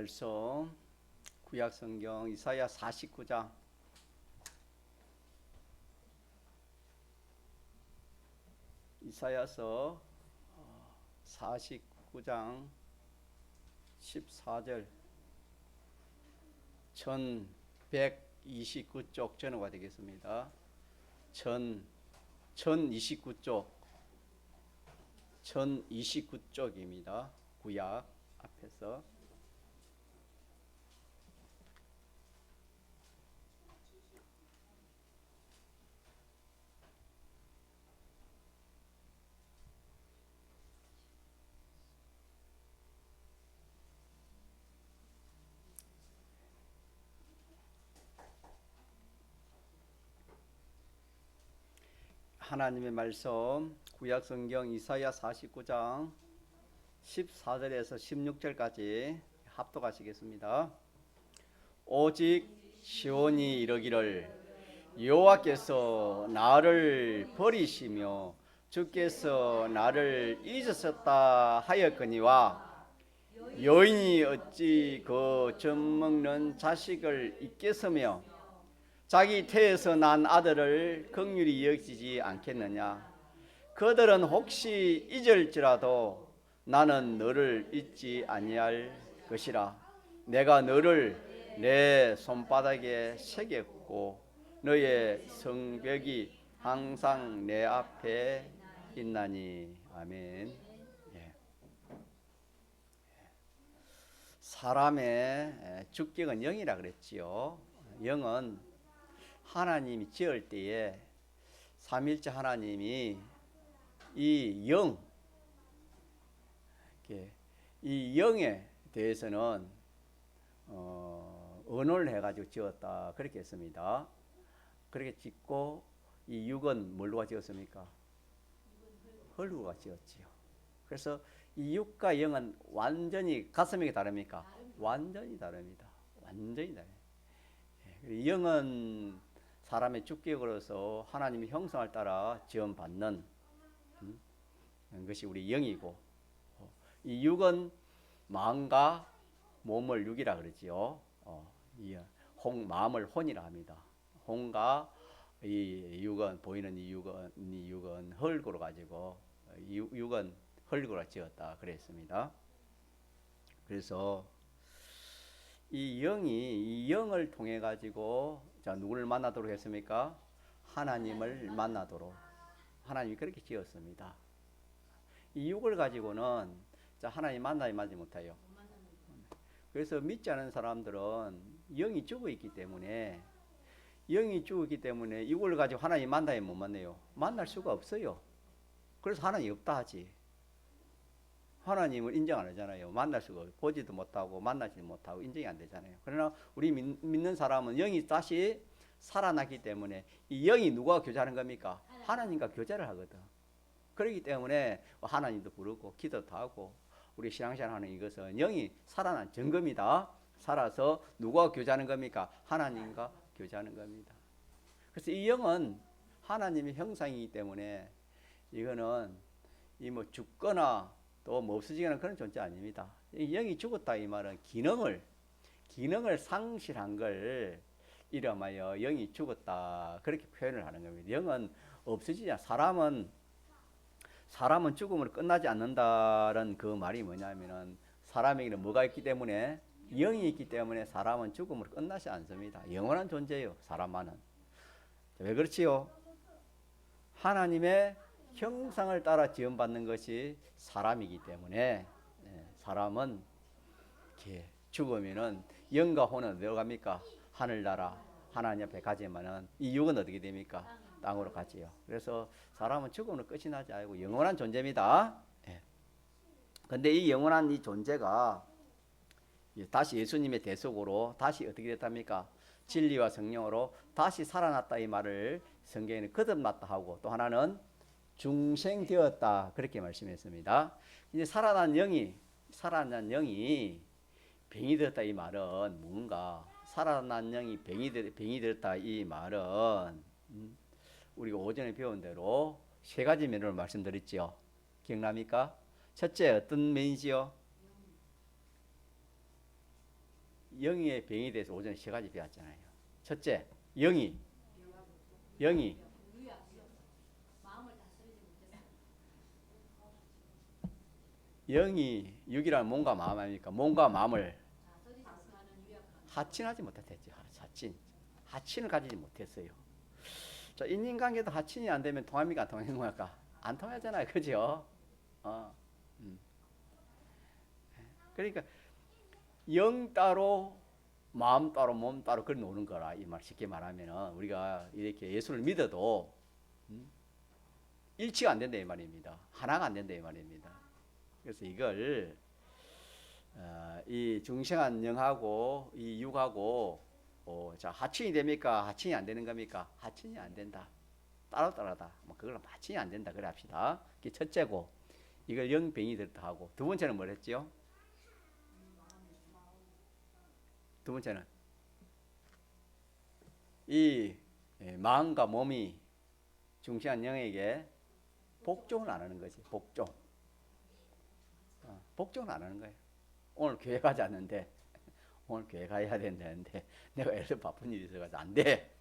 말씀 구약 성경 이사야 49장 이사야서 49장 14절 1129쪽 전후가 되겠습니다. 1029쪽 1029쪽입니다. 구약 앞에서 하나님의 말씀 구약 성경 이사야 49장 14절에서 16절까지 합독하시겠습니다. 오직 시온이 이르기를 여호와께서 나를 버리시며 주께서 나를 잊으셨다 하였거니와 여인이 어찌 그 젖먹는 자식을 잊겠으며 자기 태에서 난 아들을 긍휼히 여기지 않겠느냐. 그들은 혹시 잊을지라도 나는 너를 잊지 아니할 것이라. 내가 너를 내 손바닥에 새겼고 너의 성벽이 항상 내 앞에 있나니. 아멘. 사람의 주격은 영이라 그랬지요. 영은 하나님이 지을 때에 삼일째 하나님이 이 영에 대해서는 언어를 해가지고 지었다 그렇게 했습니다. 그렇게 짓고 이 육은 뭘로가 지었습니까? 흙으로가 지었지요. 그래서 이 육과 영은 완전히 가슴이 다릅니까? 완전히 다릅니다. 완전히 다릅니다. 영은 사람의 주격으로서 하나님의 형상을 따라 지원받는 것이 우리 영이고, 이 육은 마음과 몸을 육이라 그러지요. 마음을 혼이라 합니다. 혼과 이 육은 보이는 이 육은 흙으로 가지고 육은 흙으로 지었다 그랬습니다. 그래서 이 영을 통해 가지고 자 누구를 만나도록 했습니까? 하나님을 만나도록 하나님이 그렇게 지었습니다. 이 육을 가지고는 자 하나님 만나지 못해요. 그래서 믿지 않은 사람들은 영이 죽어 있기 때문에 육을 가지고 하나님 만나야 못 만나요. 만날 수가 없어요. 그래서 하나님 없다 하지. 하나님을 인정 안 하잖아요. 만날 수가 없고 보지도 못하고 만나지도 못하고 인정이 안 되잖아요. 그러나 우리 믿는 사람은 영이 다시 살아나기 때문에 이 영이 누가 교제하는 겁니까? 하나님과 교제를 하거든. 그렇기 때문에 하나님도 부르고 기도도 하고 우리 신앙생활 하는 이것은 영이 살아난 증거입니다. 살아서 누가 교제하는 겁니까? 하나님과 교제하는 겁니다. 그래서 이 영은 하나님의 형상이기 때문에 이거는 이 뭐 죽거나 또 뭐 없어지거나 그런 존재 아닙니다. 영이 죽었다 이 말은 기능을 상실한 걸 이름하여 영이 죽었다 그렇게 표현을 하는 겁니다. 영은 없어지지 사람은 죽음으로 끝나지 않는다는 그 말이 뭐냐면은 사람에게는 뭐가 있기 때문에 영이 있기 때문에 사람은 죽음으로 끝나지 않습니다. 영원한 존재예요. 사람만은. 왜 그렇지요? 하나님의 형상을 따라 지음받는 것이 사람이기 때문에 사람은 이렇게 죽으면은 영과 혼은 어디로 갑니까? 하늘나라 하나님 앞에 가지만은 이 육은 어떻게 됩니까? 땅으로 가지요. 그래서 사람은 죽음으로 끝이 나지 않고 영원한 존재입니다. 근데 이 영원한 이 존재가 다시 예수님의 대속으로 다시 어떻게 됐답니까? 진리와 성령으로 다시 살아났다 이 말을 성경에는 거듭났다 하고 또 하나는 중생되었다 그렇게 말씀했습니다. 이제 살아난 영이 병이 되었다 이 말은 뭔가 살아난 영이 병이 되었다 이 말은 우리가 오전에 배운 대로 세 가지 면으로 말씀드렸죠. 기억납니까? 첫째 어떤 면이지요? 영의 병에 대해서 오전에 세 가지 배웠잖아요. 첫째, 영이 영이 영이 육이라는 몸과 마음 아닙니까? 몸과 마음을 하친하지 못했죠. 하친을 가지지 못했어요. 자, 인간관계도 하친이 안 되면 통합니까? 안 통하는 거니까 안 통하잖아요, 그죠? 그러니까 영 따로 마음 따로 몸 따로 그래 노는 거라 이 말 쉽게 말하면은 우리가 이렇게 예수를 믿어도 일치가 안 된다 이 말입니다. 하나가 안 된다 이 말입니다. 그래서 이걸 이 중생한 영하고 이 육하고 자 하친이 됩니까? 하친이 안 되는 겁니까? 하친이 안 된다. 따로따로다. 뭐 그걸 하친이 안 된다 그래 합시다. 그게 첫째고 이걸 영병이 들다 하고 두 번째는 뭘 했지요? 두 번째는 이 마음과 몸이 중시한 영에게 복종을 안 하는 거지. 복종을 안 하는 거예요. 오늘 교회 가지 않는데 오늘 교회 가야 된다는데 내가 예를 들어 바쁜 일이 있어가지고 안 돼.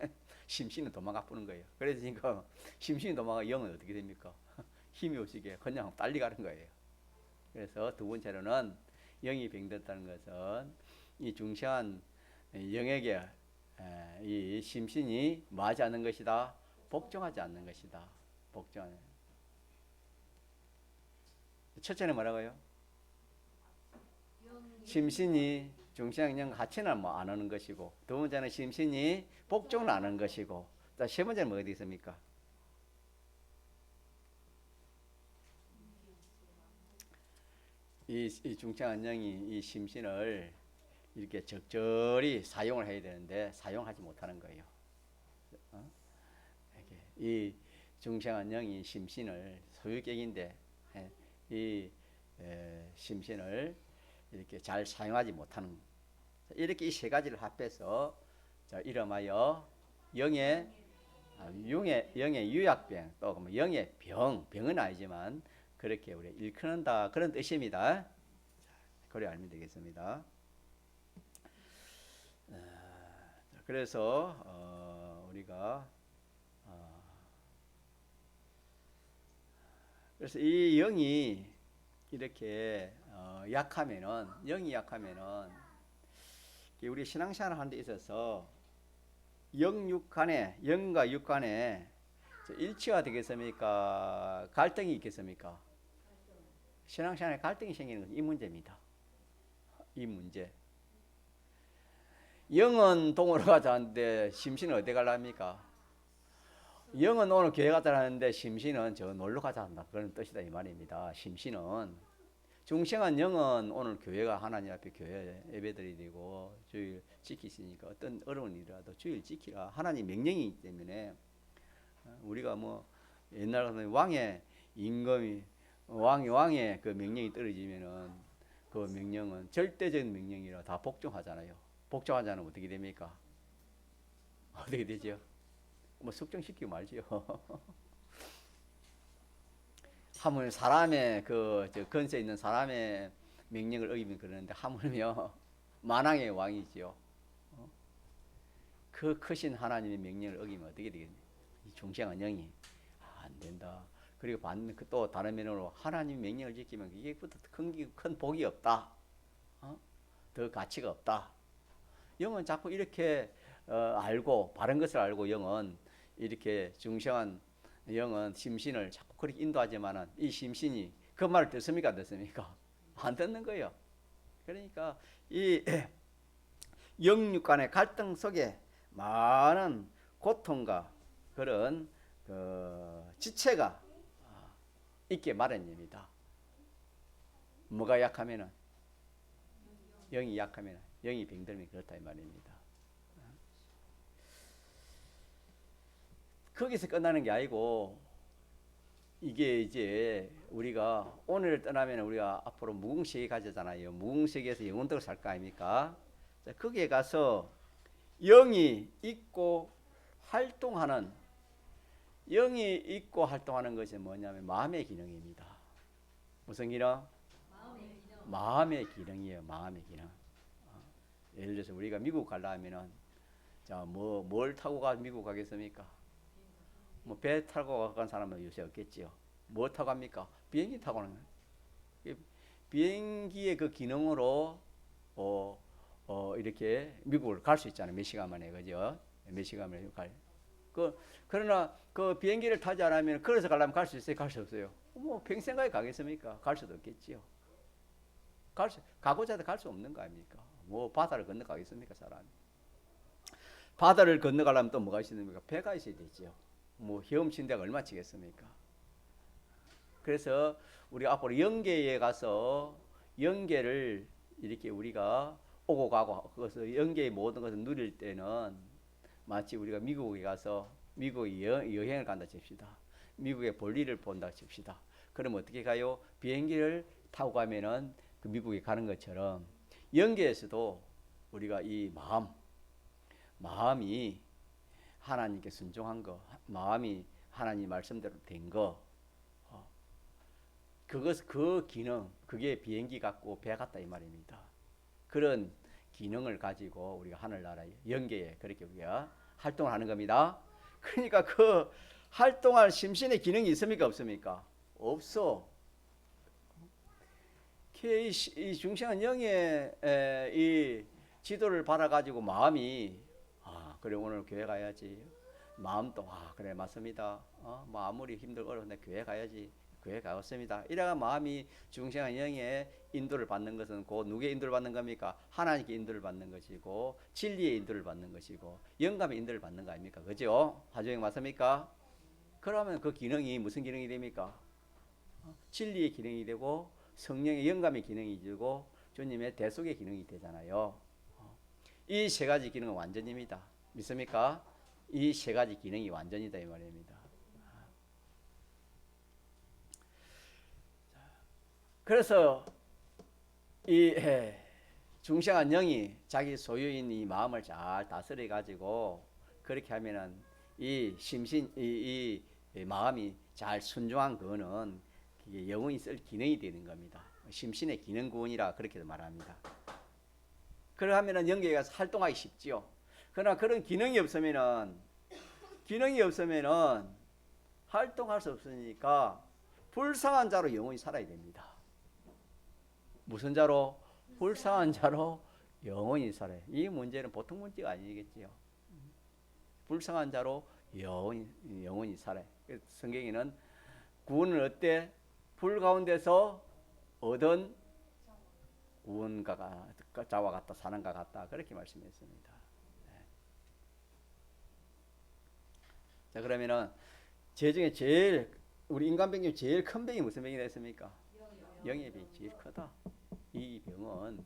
심신은 도망가 뿌는 거예요. 그래서 지금 심신이 도망가 영은 어떻게 됩니까? 힘이 오시게 그냥 빨리 가는 거예요. 그래서 두 번째로는 영이 병들었다는 것은 이 중시한 영에게 이 심신이 뭐하지 않는 것이다? 복종하지 않는 것이다. 복종하는. 첫째는 뭐라고요? 심신이 중시한 영 하체는 뭐 안 하는 것이고 두 번째는 심신이 복종을 안 하는 것이고 자, 세 번째는 뭐가 되겠습니까? 이 중시한 영이 이 심신을 이렇게 적절히 사용을 해야 되는데 사용하지 못하는 거예요. 이 중생한 영이 심신을 소유격인데 이 심신을 이렇게 잘 사용하지 못하는 이렇게 이 세 가지를 합해서 자, 이름하여 영의 유약병 또 영의 병은 아니지만 그렇게 우리 일컫는다 그런 뜻입니다. 그래 알면 되겠습니다. 그래서 우리가 그래서 이 영이 이렇게 약하면은 영이 약하면은 우리 신앙생활 하는 데 있어서 영육간에 영과 육간에 일치가 되겠습니까? 갈등이 있겠습니까? 신앙생활에 갈등이 생기는 것은 이 문제입니다. 이 문제. 영은 동으로 가자는데 심신은 어디 가려합니까? 영은 오늘 교회 가자는데 심신은 저 놀러 가자 한다. 그런 뜻이다 이 말입니다. 심신은 중생한 영은 오늘 교회가 하나님 앞에 교회 예배드리고 주일 지키시니까 어떤 어려운 일이라도 주일 지키라 하나님 명령이기 때문에 우리가 뭐 옛날 같은 왕의 임금이 왕의 그 명령이 떨어지면은 그 명령은 절대적인 명령이라 다 복종하잖아요. 복종하지 않으면 어떻게 됩니까? 어떻게 되죠? 뭐 숙종시키고 말지요. 하물 사람의 저 근세 있는 사람의 명령을 어기면 그러는데 하물며 만왕의 왕이지요. 그 크신 하나님의 명령을 어기면 어떻게 되겠니? 이 중생한 영이 안 된다. 그리고 또 다른 면으로 하나님 명령을 지키면 이게부터 큰 복이 없다. 더 가치가 없다. 영은 자꾸 이렇게 알고 바른 것을 알고 영은 이렇게 중생한 영은 심신을 자꾸 그렇게 인도하지만은 이 심신이 그 말을 듣습니까 안 듣습니까? 안 듣는 거예요. 그러니까 이 영육간의 갈등 속에 많은 고통과 그런 지체가 있게 마련입니다. 뭐가 약하면은 영이 약하면 영이 병들면 그렇다 이 말입니다. 거기서 끝나는 게 아니고 이게 이제 우리가 오늘을 떠나면 우리가 앞으로 무궁세계 가잖아요. 무궁세계에서 영원토록 살 거 아닙니까? 자, 거기에 가서 영이 있고 활동하는 영이 있고 활동하는 것이 뭐냐면 마음의 기능입니다. 무슨 기능? 마음의 기능이에요. 마음의 기능. 예를 예를 들어서 우리가 미국 가려면은 자, 뭘 타고 가 미국 가겠습니까? 뭐 배 타고 간 사람은 요새 없겠지요. 뭐 타고 갑니까? 비행기 타고 가는 거예요. 비행기의 그 기능으로 이렇게 미국을 갈 수 있잖아요. 몇 시간 만에, 그죠? 몇 시간 만에 그러나 그 비행기를 타지 않으면 걸어서 가려면 갈 수 있어요? 갈 수 없어요? 뭐 평생까지 가겠습니까? 갈 수도 없겠지요. 가고자 해도 갈 수 없는 거 아닙니까? 뭐 바다를 건너가겠습니까, 사람이? 바다를 건너가려면 또 뭐가 있습니까? 배가 있어야 되죠. 뭐 헤엄친 데가 얼마 치겠습니까? 그래서 우리 앞으로 영계에 가서 영계를 이렇게 우리가 오고 가고 그래서 영계의 모든 것을 누릴 때는 마치 우리가 미국에 가서 미국에 여행을 간다 칩시다. 미국의 볼일을 본다 칩시다. 그럼 어떻게 가요? 비행기를 타고 가면은 그 미국에 가는 것처럼 영계에서도 우리가 이 마음이 하나님께 순종한 거, 마음이 하나님 말씀대로 된 거, 그 기능, 그게 비행기 같고 배 같다 이 말입니다. 그런 기능을 가지고 우리가 하늘나라에 영계에 그렇게 우리가 활동을 하는 겁니다. 그러니까 그 활동할 심신의 기능이 있습니까 없습니까? 없어. 이 중생한 영의 이 지도를 받아가지고 마음이 그래 오늘 교회 가야지. 마음도 그래 맞습니다. 뭐 아무리 힘들고 어려운데 교회 가야지. 교회 가겠습니다. 이래가 마음이 중생한 영의 인도를 받는 것은 곧 누구의 인도를 받는 겁니까? 하나님께 인도를 받는 것이고 진리의 인도를 받는 것이고 영감의 인도를 받는 거 아닙니까? 그죠? 하정형 맞습니까? 그러면 그 기능이 무슨 기능이 됩니까? 진리의 기능이 되고 성령의 영감의 기능이 되고 주님의 대속의 기능이 되잖아요. 이 세 가지 기능은 완전입니다. 믿습니까? 이 세 가지 기능이 완전이다 이 말입니다. 그래서 이 중생한 영이 자기 소유인 이 마음을 잘 다스려 가지고 그렇게 하면은 이 심신 이 마음이 잘 순종한 거는 영혼이 쓸 기능이 되는 겁니다. 심신의 기능 구원이라 그렇게도 말합니다. 그러면은 영계에 가서 활동하기 쉽지요. 그러나 그런 기능이 없으면은 활동할 수 없으니까 불쌍한 자로 영혼이 살아야 됩니다. 무슨 자로? 불쌍한 자로 영원히 살아요. 이 문제는 보통 문제가 아니겠지요. 불쌍한 자로 영원히 살아요. 성경에는 구원은 어때? 불 가운데서 얻은 구원과 자와 같다, 사는가 같다 그렇게 말씀했습니다. 자 그러면은 죄 중에 제일 우리 인간병 중에 제일 큰 병이 무슨 병이 됐습니까? 영의 병이 제일 크다. 이 병은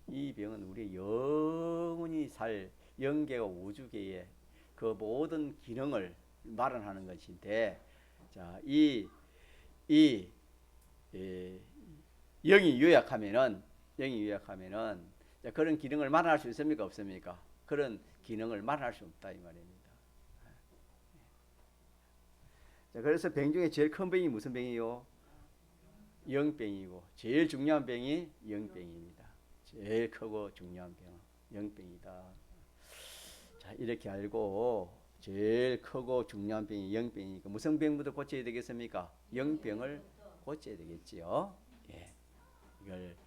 우리 영원히 살 영계와 우주계의 그 모든 기능을 마련하는 것인데, 자, 영이 유약하면은 자, 그런 기능을 마련할 수 있습니까 없습니까? 그런 기능을 마련할 수 없다 이 말입니다. 자, 그래서 병 중에 제일 큰 병이 무슨 병이요? 영병이고 제일 중요한 병이 영병입니다. 제일 크고 중요한 병 영병이다. 자 이렇게 알고 제일 크고 중요한 병이 영병이니까 무슨 병부터 고쳐야 되겠습니까? 영병을 고쳐야 되겠지요. 예. 이걸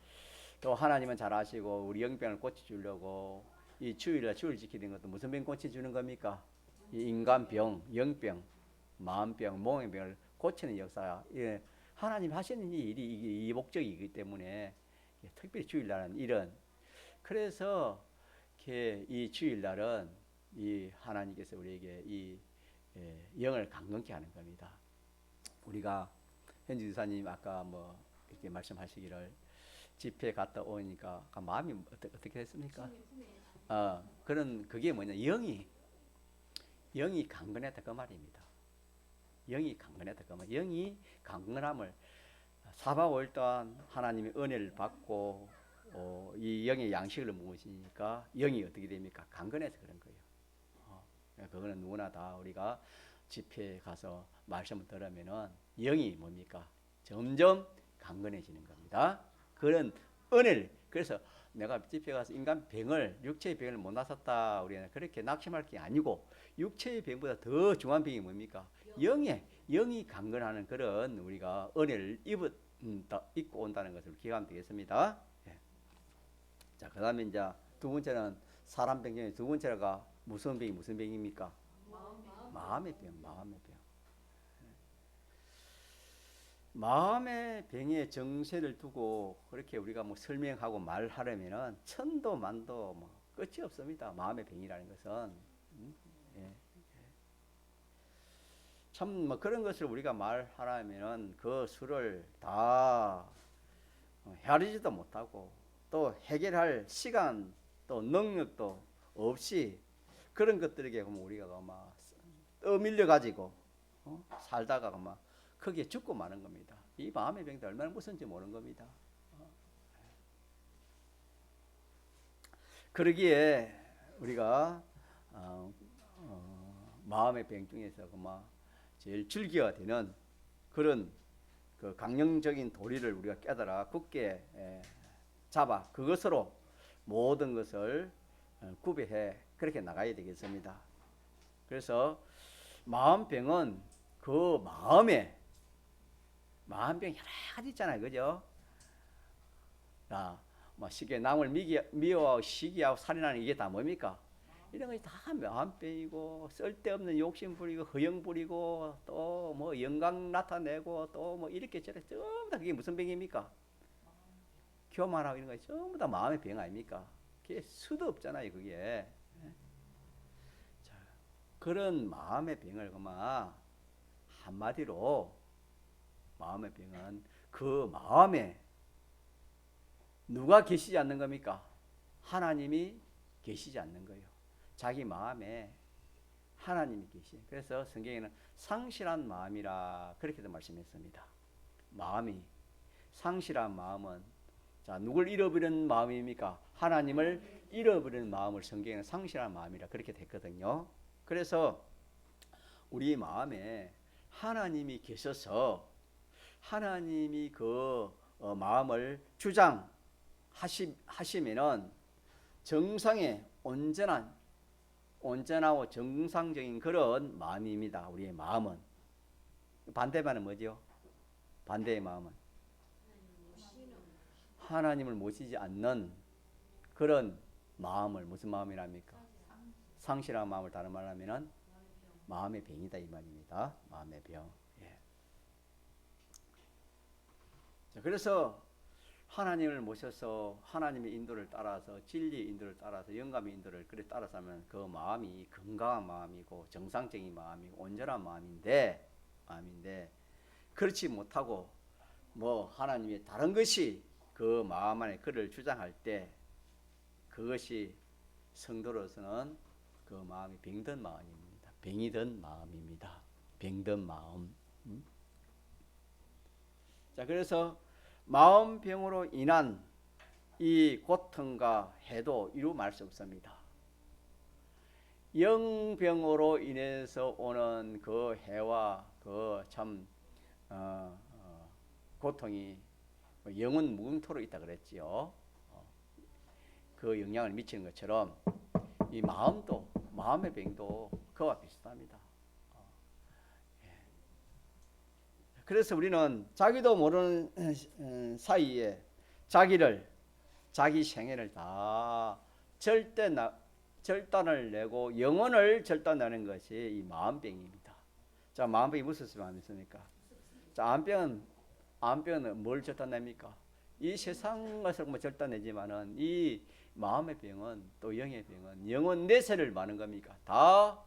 또 하나님은 잘 아시고 우리 영병을 고쳐주려고 이 주일날 주일 지키는 것도 무슨 병 고쳐주는 겁니까? 이 인간병, 영병, 마음병, 몸의 병을 고치는 역사. 예. 하나님 하시는 이 일이 이 목적이기 때문에 특별히 주일날은 이런 그래서 이 주일날은 이 하나님께서 우리에게 이 영을 강건케 하는 겁니다. 우리가 현지 지사님 아까 뭐 이렇게 말씀하시기를 집회 갔다 오니까 마음이 어떻게 됐습니까? 그런 그게 뭐냐 영이 강건했다 그 말입니다. 영이 강건했다 그 말. 영이 강건함을 4박 5일 동안 하나님의 은혜를 받고 이 영의 양식을 먹으시니까 영이 어떻게 됩니까? 강건해서 그런 거예요. 그거는 누구나 다 우리가 집회에 가서 말씀을 들으면은 영이 뭡니까? 점점 강건해지는 겁니다. 그런 은혜를 그래서 내가 집에 가서 인간 병을, 육체의 병을 못 나섰다 우리는 그렇게 낙심할 게 아니고, 육체의 병보다 더 중요한 병이 뭡니까? 영이 강건하는 그런 우리가 은혜를 입고 온다는 것을 기억하면 되겠습니다. 예. 자, 그 다음에 이제 두 번째는 사람 병 중에 두 번째가 무슨 병입니까? 마음의 병. 마음의 병에 정세를 두고 그렇게 우리가 뭐 설명하고 말하려면은 천도 만도 뭐 끝이 없습니다. 마음의 병이라는 것은. 예. 참 뭐 그런 것을 우리가 말하려면은 그 수를 다 헤아리지도 못하고 또 해결할 시간 또 능력도 없이 그런 것들에게 우리가 막 떠밀려 가지고 살다가 막 거기에 죽고 마는 겁니다. 이 마음의 병도 얼마나 무서운지 모르는 겁니다. 그러기에 우리가 마음의 병 중에서 제일 즐겨야 되는 그런 그 강령적인 도리를 우리가 깨달아 굳게 잡아 그것으로 모든 것을 구별해 그렇게 나가야 되겠습니다. 그래서 마음병은 그 마음병 여러 가지 있잖아요, 그죠? 뭐 쉽게 남을 미워하고 시기하고 살인하는 이게 다 뭡니까? 이런 것이 다 마음병이고 쓸데없는 욕심 부리고 허영 부리고 또 뭐 영광 나타내고 또 뭐 이렇게 저렇게 전부 다 그게 무슨 병입니까? 교만하고 이런 것이 전부 다 마음의 병 아닙니까? 그게 수도 없잖아요, 그게. 자, 그런 마음의 병을 한마디로 마음의 병은 그 마음에 누가 계시지 않는 겁니까? 하나님이 계시지 않는 거예요. 자기 마음에 하나님이 계시. 그래서 성경에는 상실한 마음이라 그렇게도 말씀했습니다. 마음이 상실한 마음은 자 누굴 잃어버리는 마음입니까? 하나님을 잃어버리는 마음을 성경에는 상실한 마음이라 그렇게 됐거든요. 그래서 우리 마음에 하나님이 계셔서 하나님이 그 마음을 주장하시면은 정상의 온전하고 정상적인 그런 마음입니다. 우리의 마음은. 반대말은 뭐죠? 반대의 마음은 하나님을 모시지 않는 그런 마음을 무슨 마음이랍니까? 상실한 마음을 다른 말로 하면은 마음의 병이다 이 말입니다. 마음의 병. 예. 자, 그래서 하나님을 모셔서 하나님의 인도를 따라서 진리의 인도를 따라서 영감의 인도를 그래 따라서 하면 그 마음이 건강한 마음이고 정상적인 마음이고 온전한 마음인데 그렇지 못하고 뭐 하나님의 다른 것이 그 마음 안에 그를 주장할 때 그것이 성도로서는 그 마음이 병든 마음입니다. 병이 든 마음입니다. 병든 마음. 자, 그래서 마음병으로 인한 이 고통과 해도 이루 말 수 없습니다. 영병으로 인해서 오는 그 해와 그 참 고통이 영은 무궁토록 있다 그랬지요. 그 영향을 미치는 것처럼 이 마음의 병도 그와 비슷합니다. 그래서 우리는 자기도 모르는 사이에 자기 생애를 다 절단을 내고 영혼을 절단내는 것이 이 마음병입니다. 자, 마음병이 무슨 마음입니까? 자, 암병은 뭘 절단냅니까? 이 세상 것을 절단내지만은 이 마음의 병은 또 영의 병은 영혼 내세를 마는 겁니까? 다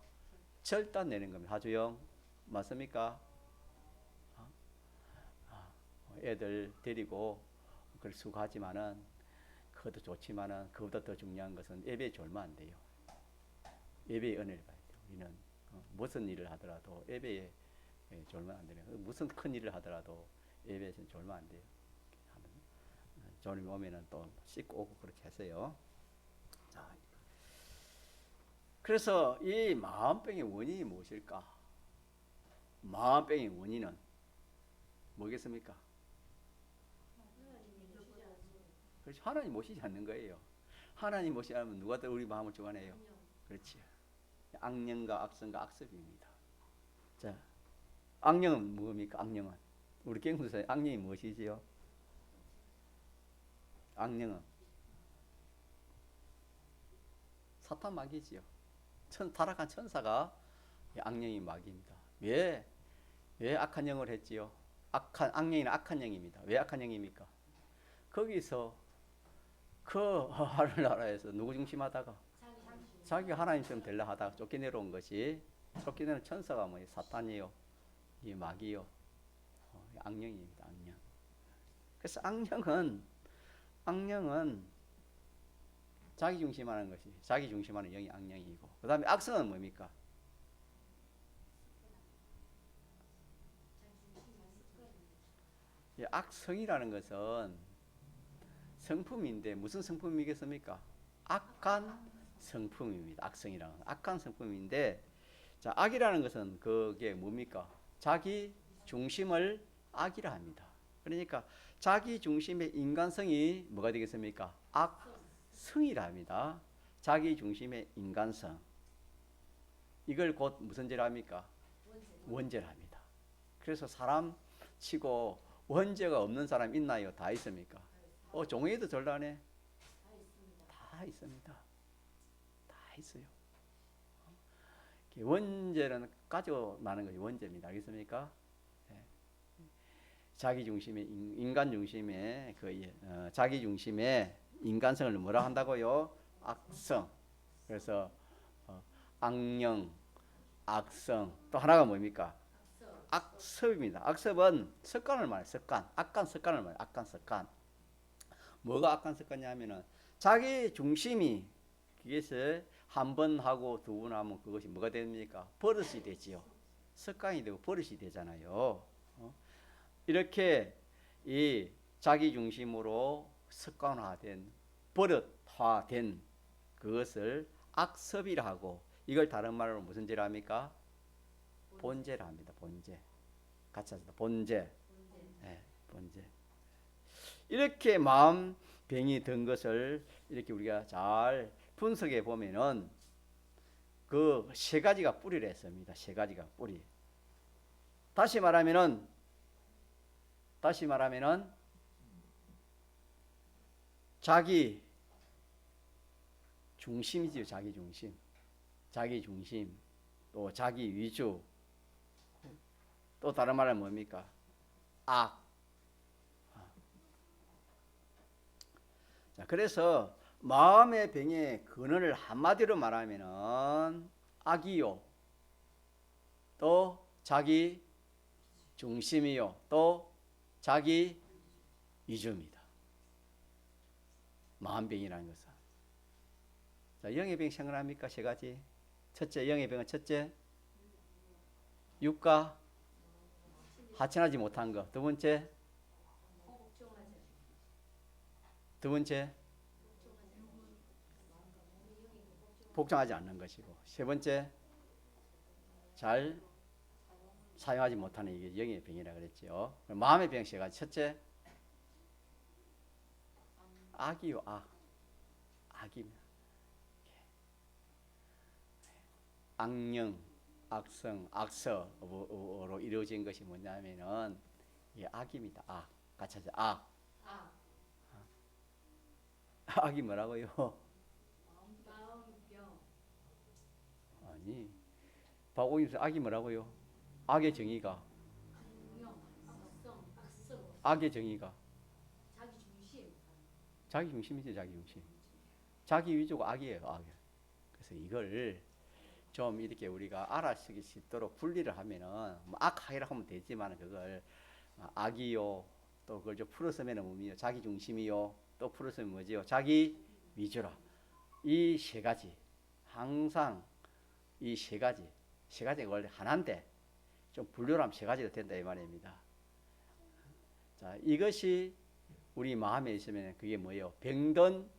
절단내는 겁니다. 하주영 맞습니까? 애들 데리고 그걸 수고하지만은 그것도 좋지만은 그보다 더 중요한 것은 예배에 졸면 안 돼요. 예배의 은혜를 받아야 돼요. 우리는 무슨 일을 하더라도 예배에 졸면 안 돼요. 무슨 큰 일을 하더라도 예배에서는 졸면 안 돼요. 주님 오면은 또 씻고 오고 그렇게 하세요. 자, 그래서 이 마음병의 원인이 무엇일까? 마음병의 원인은 뭐겠습니까? 그렇죠. 하나님 모시지 않는 거예요. 하나님 무시하면 누가 더 우리 마음을 주관해요? 그렇지. 악령과 악성과 악습입니다. 자, 악령은 뭡니까? 악령은 우리 갱수사에 악령이 무엇이지요? 악령은 사탄 마귀지요. 타락한 천사가 악령이 마귀입니다. 왜 악한 영을 했지요? 악령이는 악한 영입니다. 왜 악한 영입니까? 거기서 그 하늘나라에서 누구 중심하다가 자기 하나님처럼 되려 하다가 쫓겨내려온 것이, 쫓겨내는 천사가 뭐예요? 사탄이요, 이 마귀요, 악령입니다. 악령. 그래서 악령은 자기 중심하는 것이, 자기 중심하는 영이 악령이고, 그 다음에 악성은 뭡니까? 이 악성이라는 것은 성품인데 무슨 성품이겠습니까? 악한 성품입니다. 악성이라는 건 악한 성품인데, 자, 악이라는 것은 그게 뭡니까? 자기 중심을 악이라 합니다. 그러니까 자기 중심의 인간성이 뭐가 되겠습니까? 악성이라 합니다. 자기 중심의 인간성. 이걸 곧 무슨 죄라 합니까? 원죄라 합니다. 그래서 사람 치고 원죄가 없는 사람 있나요? 다 있습니까? 종이에도 전란에 다 있습니다. 다 있어요. 원죄는 가지고 나는 것이 원죄입니다. 알겠습니까? 자기 중심의 인간 중심의 자기 중심의 인간성을 뭐라 한다고요? 악성. 그래서 악령, 악성. 또 하나가 뭡니까? 악습입니다. 악습은 습관을 말해요. 습관. 악한 습관을 말해요. 악한 습관. 뭐가 악한 습관이냐면은 자기 중심이, 그것을 한 번 하고 두 번 하면 그것이 뭐가 됩니까? 버릇이 되지요. 습관이 되고 버릇이 되잖아요. 이렇게 이 자기 중심으로 습관화된, 버릇화된 그것을 악습이라 하고, 이걸 다른 말로 무슨 죄라 합니까? 본죄라 합니다. 본죄. 같이 하자. 본죄. 네, 본죄. 이렇게 마음 병이 든 것을 이렇게 우리가 잘 분석해 보면은 그 세 가지가 뿌리를 했습니다. 세 가지가 뿌리. 다시 말하면은 자기 중심이지요. 자기 중심. 자기 중심. 또 자기 위주. 또 다른 말은 뭡니까? 악. 자, 그래서 마음의 병의 근원을 한마디로 말하면은 악이요, 또 자기 중심이요, 또 자기 위주입니다. 마음병이라는 것은. 자, 영의 병 생각납니까? 세 가지. 첫째, 영의 병은 첫째, 육과 하천하지 못한 것. 두 번째, 복종하지 않는 것이고, 세 번째, 잘 사용하지 못하는, 이게 영의 병이라 그랬죠. 마음의 병 세 가지. 첫째, 악이요, 악입니다. 악령, 악성, 악서로 이루어진 것이 뭐냐면은 이게 악입니다. 악. 같이 하자. 악이 뭐라고요? 아니, 박오임서 악이 뭐라고요? 악의 정의가, 악의 정의가 자기 중심이죠. 자기 중심. 자기 위주가 악이에요. 악. 그래서 이걸 좀 이렇게 우리가 알아쓰기 쉽도록 분리를 하면은, 악하기라 하면 되지만 그걸 악이요, 또 그걸 좀 풀어서면 뭡니까? 자기 중심이요, 또 풀어서면 뭐지요? 자기 위주라. 이 세 가지, 항상 이 세 가지가 원래 하나인데 좀 분류를 하면 세 가지가 된다 이 말입니다. 자, 이것이 우리 마음에 있으면 그게 뭐예요? 병든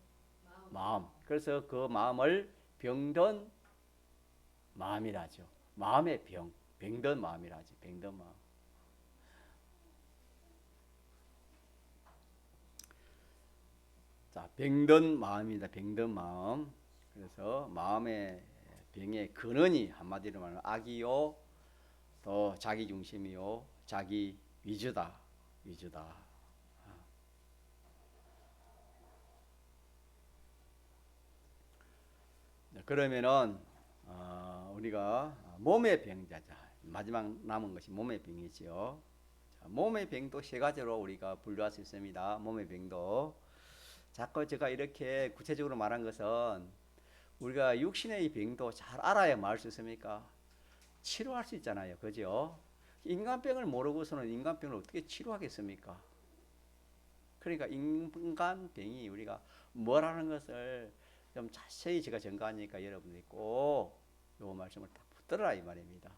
마음. 그래서 그 마음을 병든 마음이라 하죠. 마음의 병든 마음이라 하죠. 병든 마음. 자, 병든 마음입니다. 병든 마음. 그래서 마음의 병의 근원이 한마디로 말하면 악이요, 또 자기 중심이요, 자기 위주다. 위주다. 그러면은 우리가 몸의 병자자 마지막 남은 것이 몸의 병이지요. 자, 몸의 병도 세 가지로 우리가 분류할 수 있습니다. 몸의 병도 자꾸 제가 이렇게 구체적으로 말한 것은 우리가 육신의 병도 잘 알아야 말할 수 있습니까? 치료할 수 있잖아요. 그죠? 인간병을 모르고서는 인간병을 어떻게 치료하겠습니까? 그러니까 인간병이 우리가 뭐라는 것을 좀 자세히 제가 전가하니까 여러분들이 꼭 요 말씀을 다 붙들어라 이 말입니다.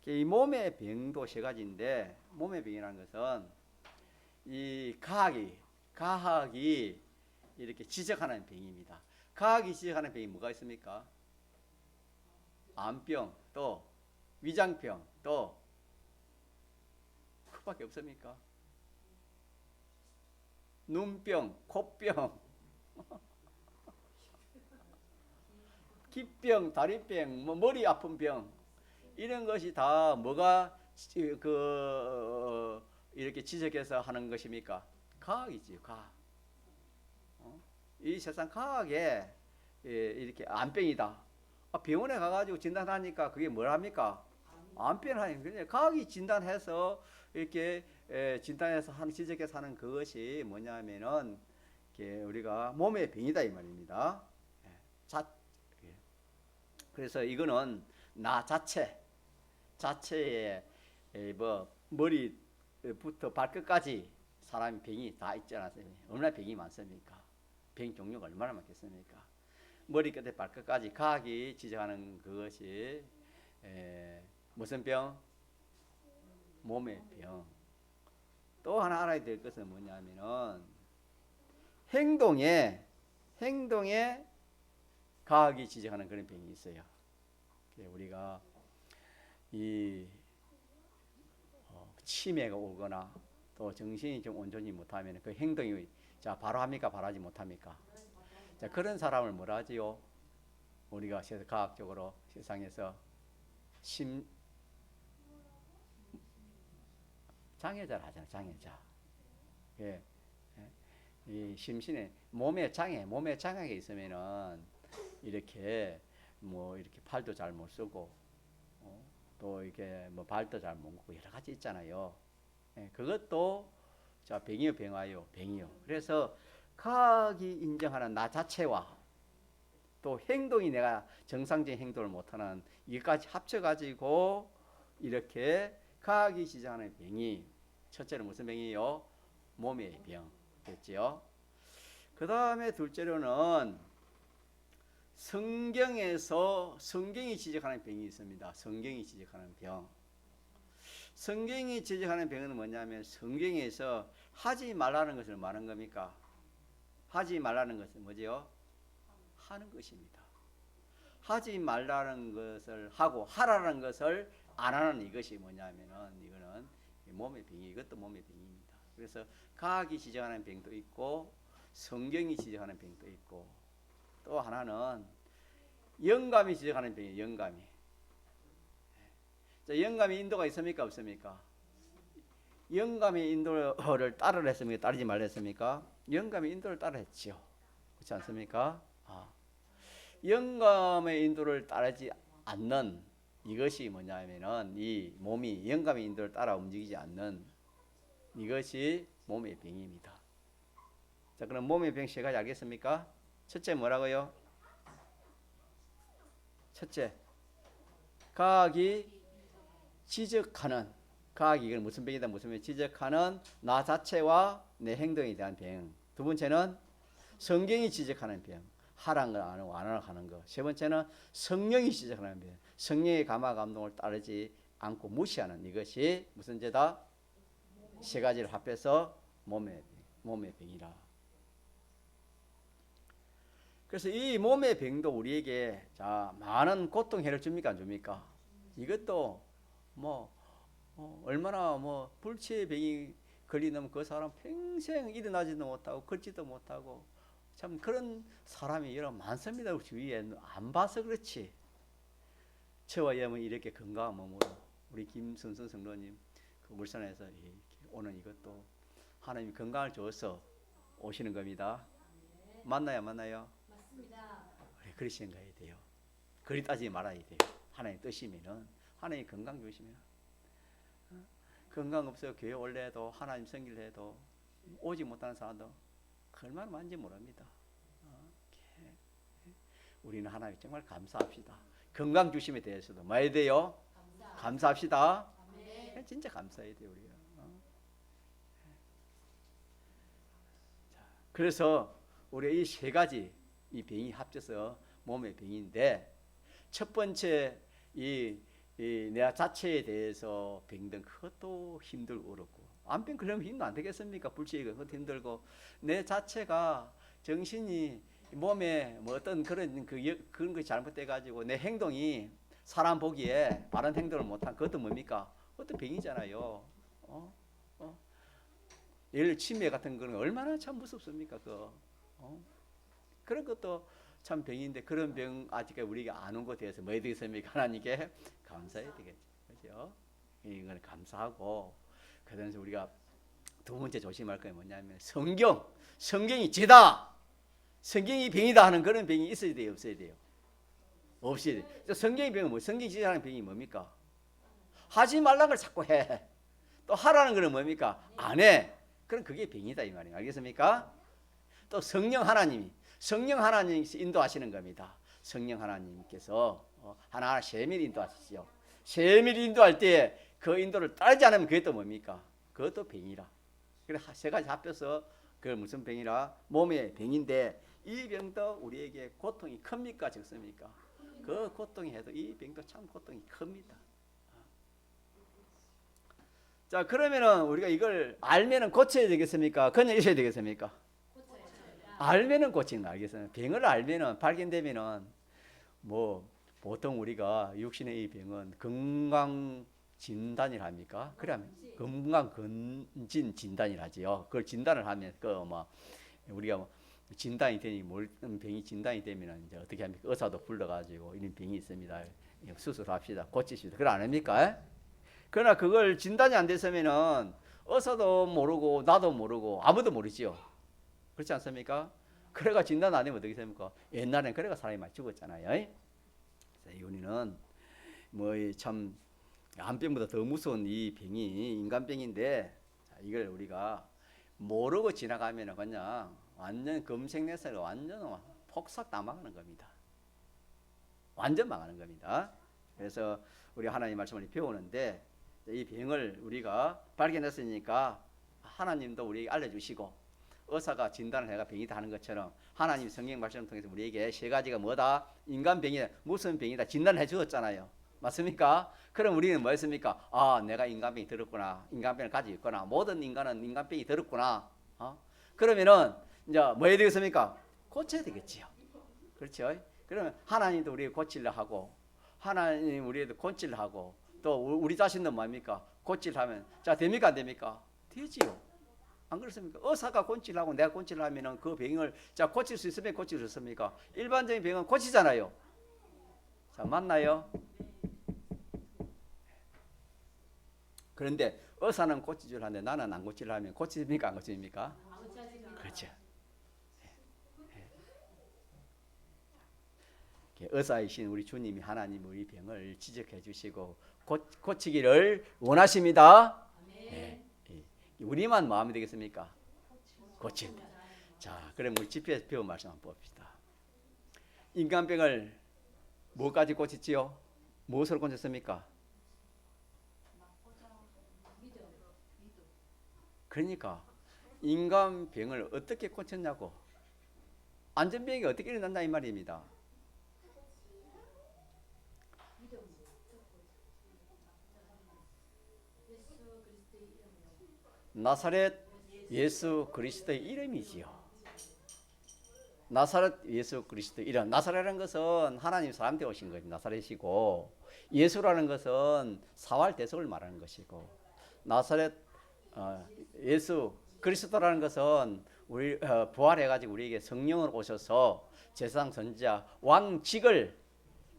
예. 이 몸의 병도 세 가지인데 몸의 병이라는 것은 이 과학이 이렇게 지적하는 병입니다. 과학이 지적하는 병이 뭐가 있습니까? 암병, 또 위장병, 또 그밖에 없습니까? 눈병, 코병, 기병, 다리병, 뭐 머리 아픈 병 이런 것이 다 뭐가 이렇게 지적해서 하는 것입니까? 과학이지요, 과학. 이 세상 과학에 이렇게 암병이다. 병원에 가가지고 진단하니까 그게 뭐랍니까? 암병하니 그냥 과학이 진단해서 이렇게 진단해서 하는 지적해서 하는 그것이 뭐냐면은 우리가 몸의 병이다 이 말입니다. 그래서 이거는 나 자체에 뭐 머리부터 발끝까지 사람이 병이 다 있지 않습니까? 얼마나 병이 많습니까? 병 종류가 얼마나 많겠습니까? 머리끝에 발끝까지 과학이 지적하는 그것이 무슨 병? 몸의 병. 또 하나 알아야 될 것은 뭐냐면은 행동에 과학이 지적하는 그런 병이 있어요. 우리가 이 치매가 오거나 또 정신이 좀 온전히 못하면 그 행동이 자 바로 합니까? 바로하지 못합니까? 자 그런 사람을 뭐라 하지요? 우리가 과학적으로 세상에서 장애자를 하잖아요. 장애자. 예. 이 심신에 몸에 장애가 있으면은 이렇게 뭐 이렇게 팔도 잘 못 쓰고 또 이게 뭐 발도 잘 못 걷고 여러 가지 있잖아요. 예, 그것도 자 병이요. 그래서 과학이 인정하는 나 자체와 또 행동이 내가 정상적인 행동을 못하는 이것까지 합쳐가지고 이렇게 과학이 지적하는 병이 첫째는 무슨 병이요? 몸의 병 됐지요. 그 다음에 둘째로는 성경이 지적하는 병이 있습니다. 성경이 지적하는 병. 성경이 지적하는 병은 뭐냐면 성경에서 하지 말라는 것을 말하는 겁니까? 하지 말라는 것은 뭐지요? 하는 것입니다. 하지 말라는 것을 하고 하라는 것을 안 하는 이것이 뭐냐면은 이거는 몸의 병이 이것도 몸의 병입니다. 그래서 과학이 지적하는 병도 있고 성경이 지적하는 병도 있고 또 하나는 영감이 지적하는 병이에요. 영감이. 자, 영감의 인도가 있습니까? 없습니까? 영감의 인도를 따르라 했습니까? 따르지 말라 했습니까? 영감의 인도를 따라 했지요. 그렇지 않습니까? 영감의 인도를 따르지 않는 이것이 뭐냐면은 이 몸이 영감의 인도를 따라 움직이지 않는 이것이 몸의 병입니다. 자, 그럼 몸의 병 세 가지 알겠습니까? 첫째 뭐라고요? 첫째, 과학이 이건 무슨 병이다 무슨 병 지적하는 나 자체와 내 행동에 대한 병. 두 번째는 성경이 지적하는 병. 하라는 걸 안 하고 안 하라고 하는 거. 세 번째는 성령이 지적하는 병. 성령의 감화 감동을 따르지 않고 무시하는 이것이 무슨 죄다? 세 가지를 합해서 몸의 병이라. 그래서 이 몸의 병도 우리에게 자 많은 고통 해를 줍니까 안 줍니까? 이것도 뭐 얼마나 뭐 불치의 병이 걸리면 그 사람 평생 일어나지도 못하고 걷지도 못하고 참 그런 사람이 여러 많습니다. 우리 주위에 안 봐서 그렇지. 저와 여러분 이렇게 건강한 몸으로 우리 김선선 성도님 그 울산에서 오늘 이것도 하나님 건강을 줘서 오시는 겁니다. 맞나요, 맞나요? 맞습니다. 우리 그렇게 생각해야 돼요. 그리 따지지 말아야 돼요. 하나님 뜻이면은 하나님 건강 주시면 건강 없어요. 교회 올래도 하나님 성기를 해도 오지 못하는 사람도 얼마나 많은지 모릅니다. 우리는 하나님 정말 감사합시다. 건강 주심에 대해서도 뭐 해야 돼요? 감사합시다. 아멘. 진짜 감사해야 돼요 우리가. 그래서 우리가 이 세 가지 이 병이 합쳐서 몸의 병인데 첫 번째 이 내 자체에 대해서 병든 그것도 힘들고 어렵고 암병 걸리면 힘도 안 되겠습니까? 불치가 그것도 힘들고 내 자체가 정신이 몸에 뭐 어떤 그런 그런 거 잘못돼 가지고 내 행동이 사람 보기에 바른 행동을 못한 그것도 뭡니까? 그것도 병이잖아요. 예를 들어 치매 같은 거는 얼마나 참 무섭습니까? 그런 것도 참 병인데 그런 병 아직 우리가 안 온 것에 대해서 뭐 해야 되겠습니까? 하나님께 감사해야 되겠죠. 그렇죠? 이건 감사하고 그래서 우리가 두 번째 조심할 게 뭐냐면 성경이 죄다. 성경이 병이다 하는 그런 병이 있어야 돼요, 없어야 돼요? 없어야 돼요. 성경이 병은 뭐 성경이 죄다는 병이 뭡니까? 하지 말라는 걸 자꾸 해. 또 하라는 거는 뭡니까? 안 해. 그럼 그게 병이다 이 말이에요. 알겠습니까? 또 성령 하나님께서 인도하시는 겁니다. 성령 하나님께서 하나하나 세밀히 인도하시죠. 세밀히 인도할 때 그 인도를 따르지 않으면 그게 또 뭡니까? 그것도 병이라. 그래 세 가지 합해서 그걸 무슨 병이라? 몸의 병인데 이 병도 우리에게 고통이 큽니까 적습니까? 그 고통이 해도 이 병도 참 고통이 큽니다. 자 그러면은 우리가 이걸 알면은 고쳐야 되겠습니까? 그냥 있어야 되겠습니까? 알면은 고친다. 알겠어요. 병을 알면은 발견되면은 뭐 보통 우리가 육신의 이 병은 건강 진단이라 합니까? 그러면 건강 건진 진단이라 하지요. 그걸 진단을 하면 뭐 우리가 뭐 진단이 되니 병이 진단이 되면은 이제 어떻게 합니까? 의사도 불러가지고 이런 병이 있습니다. 수술합시다. 고치십시다. 그걸 안 합니까? 그러나 그걸 진단이 안 됐으면은 의사도 모르고 나도 모르고 아무도 모르지요. 그렇지 않습니까? 그래가 진단 안 되면 어떻게 됩니까? 옛날엔 그래가 사람이 많이 죽었잖아요. 우리는 뭐 참 암병보다 더 무서운 이 병이 인간병인데 이걸 우리가 모르고 지나가면 그냥 완전 검색내서가 완전 폭삭 다 망하는 겁니다. 완전 망하는 겁니다. 그래서 우리 하나님 말씀을 배우는데 이 병을 우리가 발견했으니까 하나님도 우리에게 알려주시고 의사가 진단을 해가 병이다 하는 것처럼 하나님 성경 말씀을 통해서 우리에게 세 가지가 뭐다? 인간병이다. 무슨 병이다? 진단을 해주었잖아요. 맞습니까? 그럼 우리는 뭐 했습니까? 아, 내가 인간병이 들었구나. 인간병을 가지고 있구나. 모든 인간은 인간병이 들었구나. 그러면은 이제 뭐 해야 되겠습니까? 고쳐야 되겠지요. 그렇죠? 그러면 하나님도 우리를 고치려 하고 하나님 우리에도 고치려 하고 또 우리 자신도 뭡니까? 고치려 하면 자 됩니까 안 됩니까? 되지요. 안 그렇습니까? 의사가 고치려 하고 내가 고치려 하면은 그 병을 자 고칠 수 있으면 고칠 수 있습니까? 일반적인 병은 고치잖아요. 자 맞나요? 그런데 의사는 고치줄 하는데 나는 안 고치려 하면 고칩니까 안 고칩니까? 그렇죠. 의사이신 우리 주님이 하나님 우리 병을 지적해 주시고 고치기를 원하십니다. 네. 우리만 마음이 되겠습니까? 고친다. 자, 그럼 우리 집회에서 배운 말씀 한번 봅시다. 인간병을 뭐까지 고쳤지요? 무엇으로 고쳤습니까? 그러니까 인간병을 어떻게 고쳤냐고 안전병이 어떻게 일어난다 이 말입니다. 나사렛 예수 그리스도의 이름이지요. 나사렛 예수 그리스도의 이름. 나사렛이라는 것은 하나님 사람 되어 오신 거예요. 나사렛이고 예수라는 것은 사활 대속을 말하는 것이고 나사렛 예수 그리스도라는 것은 우리 부활해가지고 우리에게 성령을 오셔서 제사장 선지자 왕직을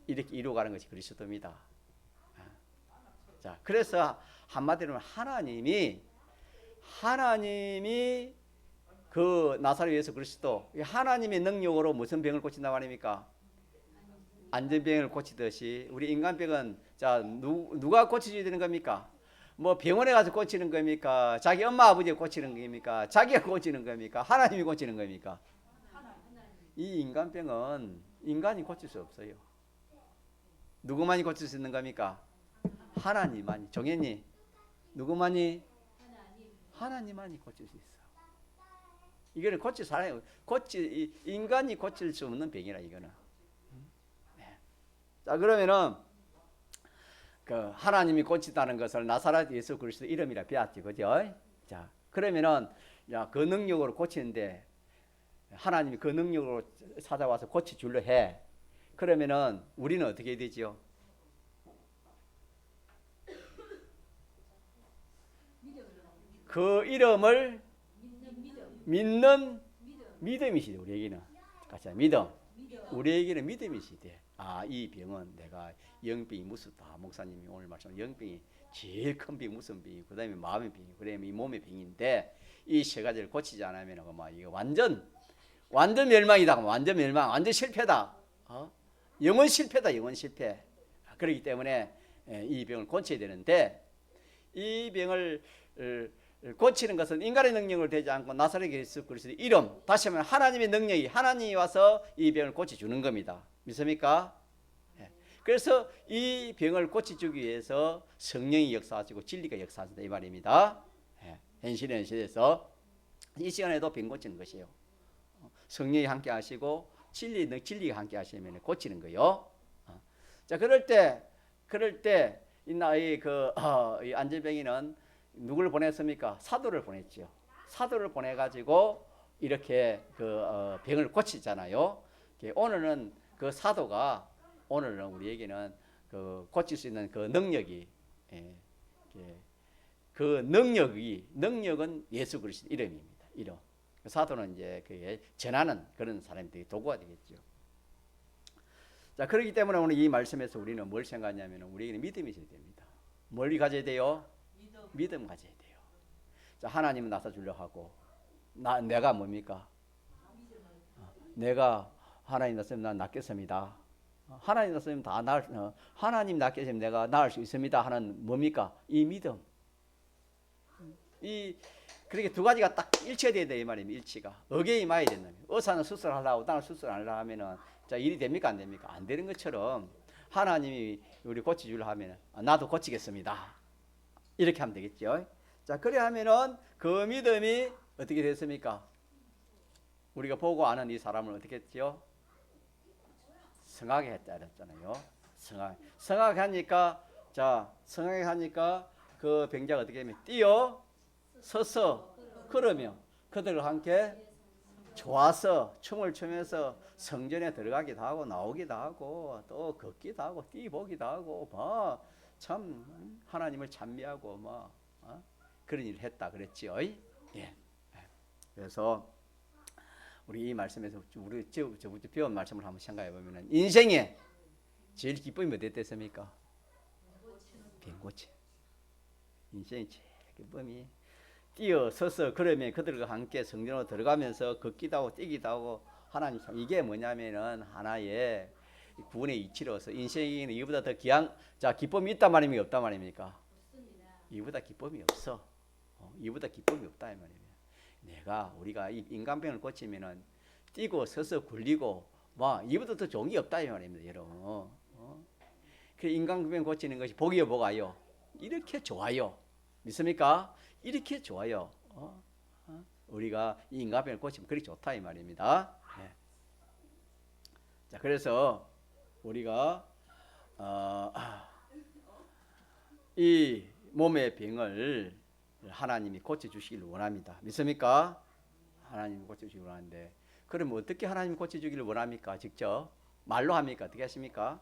이렇게 이루어가는 것이 그리스도입니다. 자, 그래서 한마디로 하나님이 그 나사렛 예수 그리스도 하나님의 능력으로 무슨 병을 고친다고 하십니까? 안전병을 고치듯이 우리 인간병은 자 누가 고쳐줘야 되는 겁니까? 뭐 병원에 가서 고치는 겁니까? 자기 엄마 아버지가 고치는 겁니까? 자기가 고치는 겁니까? 하나님이 고치는 겁니까? 이 인간병은 인간이 고칠 수 없어요. 누구만이 고칠 수 있는 겁니까? 하나님만이. 정현이 누구만이? 하나님만이 고칠 수 있어. 이거는 고칠 사람이 인간이 고칠 수 없는 병이라 이거는. 네. 자 그러면은 그 하나님이 고친다는 것을 나사렛 예수 그리스도 이름이라 배웠지, 그죠? 자 그러면은 야, 그 능력으로 고치는데 하나님이 그 능력으로 찾아와서 고쳐줄려 해. 그러면은 우리는 어떻게 해야 되지요? 그 이름을 믿는 믿음이시대. 우리에게는 같이 믿음. 우리에게는 믿음이시대. 아, 이 병은 내가 영병이 무섭다. 목사님이 오늘 말씀 영병이 제일 큰 병이 무슨 병이, 그다음에 마음의 병이, 그다음에 이 몸의 병인데 이 세 가지를 고치지 않으면 이거 완전 멸망이다. 완전 멸망, 완전 실패다. 영원 실패다. 영원 실패. 그렇기 때문에 이 병을 고쳐야 되는데 이 병을 고치는 것은 인간의 능력을 되지 않고 나사렛 예수 그리스도의 이름, 다시 하면 하나님의 능력이 하나님이 와서 이 병을 고쳐주는 겁니다. 믿습니까? 그래서 이 병을 고쳐주기 위해서 성령이 역사하시고 진리가 역사하신다 이 말입니다. 현실의 시대에서 이 시간에도 병 고치는 것이에요. 성령이 함께 하시고 진리가 함께 하시면 고치는 거요. 자 그럴 때 이 안전병이는 누구를 보냈습니까? 사도를 보냈죠. 사도를 보내가지고 이렇게 그 병을 고치잖아요. 오늘은 그 사도가 오늘은 우리에게는 그 고칠 수 있는 그 능력이 그 능력은 예수 그리스도 이름입니다. 이름. 사도는 이제 그게 전하는 그런 사람들이 도구가 되겠죠. 자 그렇기 때문에 오늘 이 말씀에서 우리는 뭘 생각하냐면 우리에게는 믿음이 있어야 됩니다. 뭘 가져야 돼요? 믿음 가져야 돼요. 자, 하나님은 나서 주려 하고 내가 뭡니까? 내가 하나님 났으면 난 낫겠습니다. 하나님 났으면 다 하나님 낫겠으면 내가 나을 수 있습니다 하는 뭡니까? 이 믿음. 그렇게 두 가지가 딱 일치해야 돼 이 말입니다. 일치가 어게이 맞아야 된다. 의사는 수술하려고 나는 수술 안 하려 하면은 자 일이 됩니까 안 됩니까? 안 되는 것처럼 하나님이 우리 고쳐주려 하면 나도 고치겠습니다. 이렇게 하면 되겠죠. 자, 그래 하면은 그 믿음이 어떻게 됐습니까? 우리가 보고 아는 이 사람을 어떻게 했죠? 성하게 했다 그랬잖아요. 성하게 하니까 그 병자가 어떻게 되면 뛰어 서서 걸으며 그들과 함께 좋아서 춤을 추면서 성전에 들어가기도 하고 나오기도 하고 또 걷기도 하고 뛰보기도 하고 뭐 참 하나님을 찬미하고 뭐 그런 일을 했다 그랬지요. 예. 그래서 우리 이 말씀에서 우리 저부터 배운 말씀을 한번 생각해 보면은 인생에 제일 기쁨이 뭐 됐습니까? 병 고치. 인생의 제일 기쁨이 뛰어 서서 그러면 그들과 함께 성전으로 들어가면서 걷기도 하고 뛰기도 하고 하나님 참 이게 뭐냐면은 하나의 구원의 이치로서 인생에는 이보다 더 귀한 기쁨이 있단 말입니까 없단 말입니까? 이보다 기쁨이 없어. 이보다 기쁨이 없다 이 말입니다. 우리가 이 인간병을 고치면은 뛰고 서서 굴리고 뭐 이보다 더 좋은 게 없다 이 말입니다, 여러분. 그 인간병 고치는 것이 복이요 뭐가요? 이렇게 좋아요. 믿습니까? 이렇게 좋아요. 우리가 이 인간병을 고치면 그렇게 좋다 이 말입니다. 네. 자, 그래서 우리가 이 몸의 병을 하나님이 고쳐주시기를 원합니다. 믿습니까? 하나님이 고쳐주기를 원하는데 그럼 어떻게 하나님이 고쳐주기를 원합니까? 직접 말로 합니까? 어떻게 하십니까?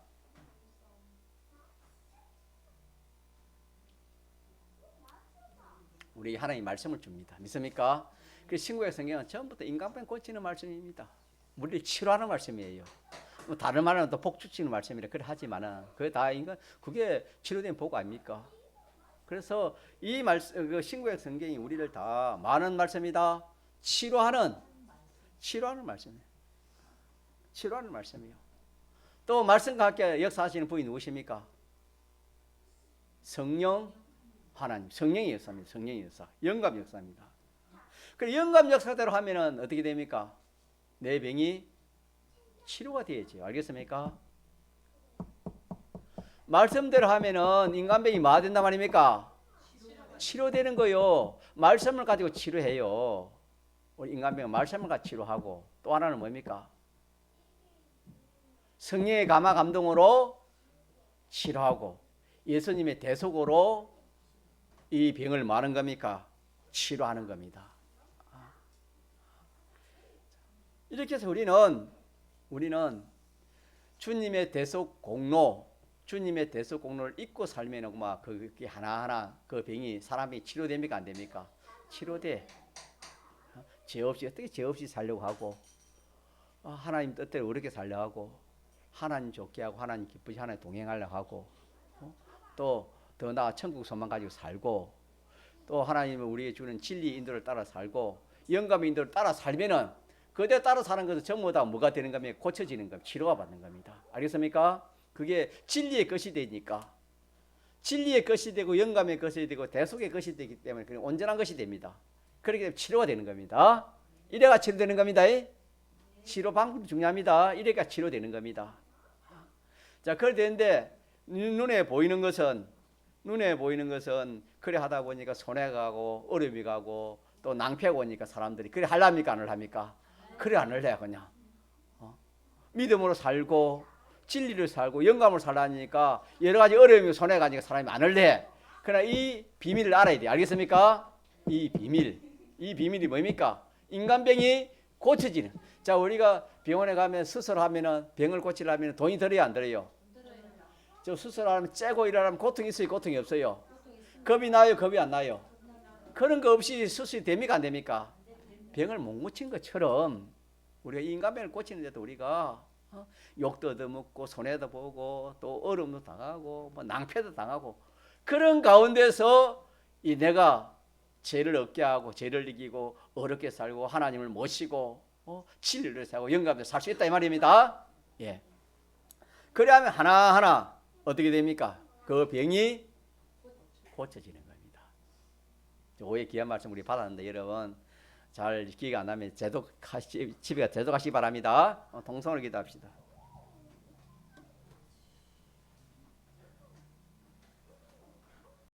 우리 하나님 말씀을 줍니다. 믿습니까? 그 신구약 성경은 전부 다 인간병 고치는 말씀입니다. 우리를 치료하는 말씀이에요. 뭐 다른 말은 또 복주치는 말씀이라 그래 하지만은 그게 다 인간 그게 치료된 복 아닙니까? 그래서 이 말씀 그 신구약 성경이 우리를 다 많은 말씀이다. 치료하는 말씀이에요. 치료하는 말씀이에요. 또 말씀과 함께 역사하시는 분이 누구십니까? 성령 하나님, 성령의 역사입니다. 성령의 역사, 영감 역사입니다. 그 영감 역사대로 하면은 어떻게 됩니까? 내 병이 치료가 되야지. 알겠습니까? 말씀대로 하면은 인간병이 뭐가 된단 말입니까? 치료되는 거요. 말씀을 가지고 치료해요. 우리 인간병은 말씀을 가지고 치료하고 또 하나는 뭡니까? 성령의 감화 감동으로 치료하고 예수님의 대속으로 이 병을 뭐 하는 겁니까? 치료하는 겁니다. 이렇게 해서 우리는 주님의 대속 공로, 주님의 대속 공로를 잊고 살면 막 그게 하나하나 그 병이 사람이 치료됩니까? 안 됩니까? 치료돼. 죄 없이 어떻게 죄 없이 살려고 하고 하나님 뜻대로 어렵게 살려고 하고 하나님 좋게 하고 하나님 기쁘시 하나님 동행하려고 하고 또 더 나아 천국 소망 가지고 살고 또 하나님은 우리에게 주는 진리 인도를 따라 살고 영감 인도를 따라 살면은 그대로 따라 사는 것은 전부 다 뭐가 되는 겁니까? 고쳐지는 겁니다. 치료가 받는 겁니다. 알겠습니까? 그게 진리의 것이 되니까 진리의 것이 되고 영감의 것이 되고 대속의 것이 되기 때문에 그냥 온전한 것이 됩니다. 그렇기 때문에 치료가 되는 겁니다. 이래가 치료되는 겁니다. 치료 방법이 중요합니다. 이래가 치료되는 겁니다. 자, 그럴 때인데 눈에 보이는 것은 그래 하다 보니까 손해 가고 어려움이 가고 또 낭패가 오니까 사람들이 그래 하랍니까 안 하랍니까? 그래 안 할래 그냥 믿음으로 살고 진리를 살고 영감을 살라니까 여러 가지 어려움이 손해 가니까 사람이 안 할래. 그러나 이 비밀을 알아야 돼. 알겠습니까? 이 비밀이 뭡니까? 인간병이 고쳐지는. 자, 우리가 병원에 가면 수술하면은 병을 고치려면 돈이 들어야 안 들어요? 저 수술하면 째고 일하면 고통이 있어요? 고통이 없어요? 겁이 나요? 겁이 안 나요? 그런 거 없이 수술이 됩니까? 안 됩니까? 병을 못 고친 것처럼 우리가 인간병을 고치는데도 우리가 욕도 얻어먹고 손해도 보고 또 어려움도 당하고 뭐 낭패도 당하고 그런 가운데서 이 내가 죄를 얻게 하고 죄를 이기고 어렵게 살고 하나님을 모시고 진리를 살고 영감을 살 수 있다 이 말입니다. 예. 그래야면 하나하나 어떻게 됩니까? 그 병이 고쳐지는 겁니다. 오해 귀한 말씀 우리 받았는데 여러분 잘 기회가 안 나면 집에 제독하시기 바랍니다. 동성을 기도합시다.